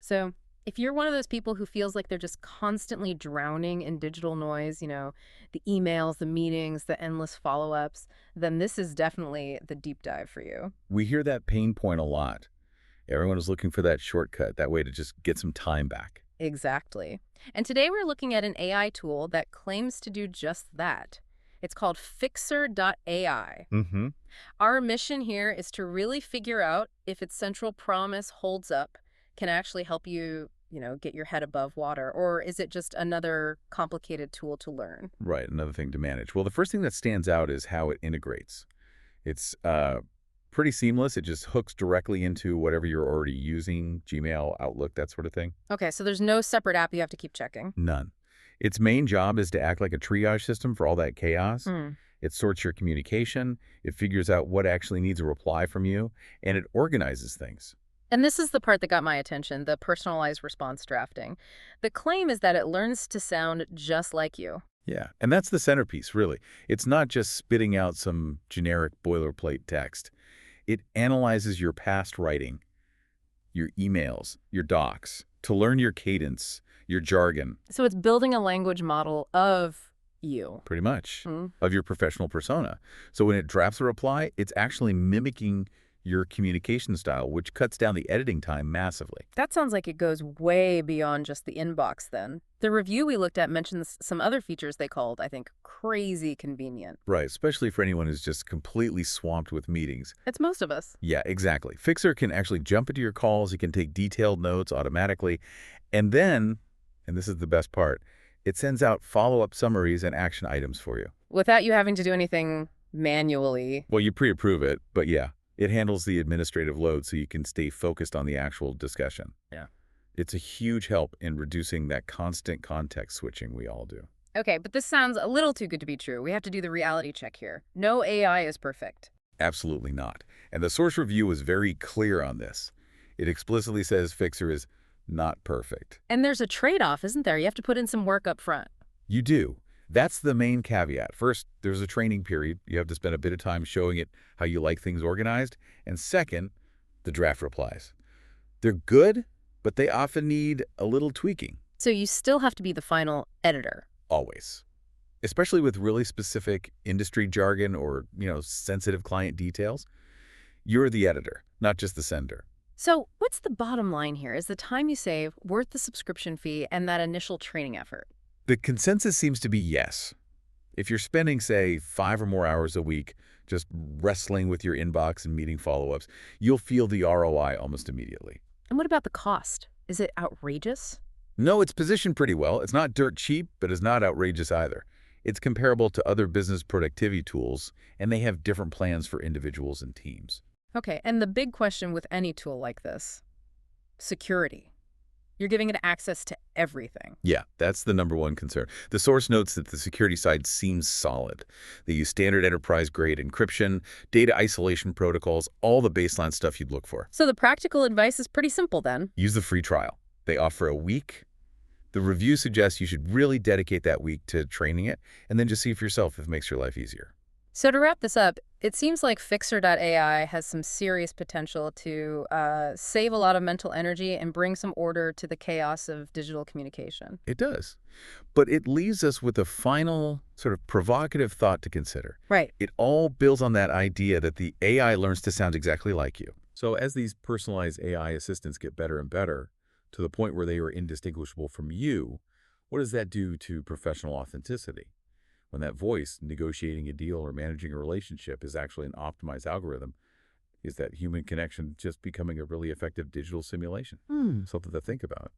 So if you're one of those people who feels like they're just constantly drowning in digital noise, the emails, the meetings, the endless follow-ups, then this is definitely the deep dive for you. We hear that pain point a lot. Everyone is looking for that shortcut, that way to just get some time back. Exactly. And today we're looking at an AI tool that claims to do just that. It's called Fyxer.ai. Mm-hmm. Our mission here is to really figure out if its central promise holds up, can actually help you, get your head above water, or is it just another complicated tool to learn? Right, another thing to manage. Well, the first thing that stands out is how it integrates. It's pretty seamless. It just hooks directly into whatever you're already using, Gmail, Outlook, that sort of thing. Okay, so there's no separate app you have to keep checking. None. Its main job is to act like a triage system for all that chaos. Hmm. It sorts your communication, it figures out what actually needs a reply from you, and it organizes things. And this is the part that got my attention, the personalized response drafting. The claim is that it learns to sound just like you. Yeah, and that's the centerpiece, really. It's not just spitting out some generic boilerplate text. It analyzes your past writing, your emails, your docs, to learn your cadence, your jargon, So it's building a language model of you. pretty much, Hmm. of your professional persona. So when it drafts a reply, it's actually mimicking your communication style, which cuts down the editing time massively. That sounds like it goes way beyond just the inbox then. The review we looked at mentions some other features they called, I think, crazy convenient. Right, especially for anyone who's just completely swamped with meetings. It's most of us. Yeah, exactly. Fixer can actually jump into your calls. It can take detailed notes automatically. And then, and this is the best part, it sends out follow-up summaries and action items for you. Without you having to do anything manually. Well, you pre-approve it, but yeah, it handles the administrative load so you can stay focused on the actual discussion. Yeah. It's a huge help in reducing that constant context switching we all do. Okay, but this sounds a little too good to be true. We have to do the reality check here. No AI is perfect. Absolutely not. And the source review is very clear on this. It explicitly says Fixer is not perfect. And there's a trade-off, isn't there? You have to put in some work up front. You do. That's the main caveat. First, there's a training period. You have to spend a bit of time showing it how you like things organized. And second, the draft replies. They're good, but they often need a little tweaking, So you still have to be the final editor. always. Especially with really specific industry jargon or, sensitive client details. You're the editor, not just the sender. So what's the bottom line here? Is the time you save worth the subscription fee and that initial training effort? The consensus seems to be yes. If you're spending, say, 5 or more hours a week just wrestling with your inbox and meeting follow-ups, you'll feel the ROI almost immediately. And what about the cost? Is it outrageous? No, it's positioned pretty well. It's not dirt cheap, but it's not outrageous either. It's comparable to other business productivity tools, and they have different plans for individuals and teams. Okay, and the big question with any tool like this, security. You're giving it access to everything. Yeah, that's the number one concern. The source notes that the security side seems solid. They use standard enterprise-grade encryption, data isolation protocols, all the baseline stuff you'd look for. So the practical advice is pretty simple then. Use the free trial. They offer a week. The review suggests you should really dedicate that week to training it, and then just see for yourself if it makes your life easier. So to wrap this up, it seems like Fyxer.ai has some serious potential to save a lot of mental energy and bring some order to the chaos of digital communication. It does. But it leaves us with a final sort of provocative thought to consider. Right. It all builds on that idea that the AI learns to sound exactly like you. So as these personalized AI assistants get better and better, to the point where they are indistinguishable from you, what does that do to professional authenticity? When that voice negotiating a deal or managing a relationship is actually an optimized algorithm, is that human connection just becoming a really effective digital simulation? Something to think about.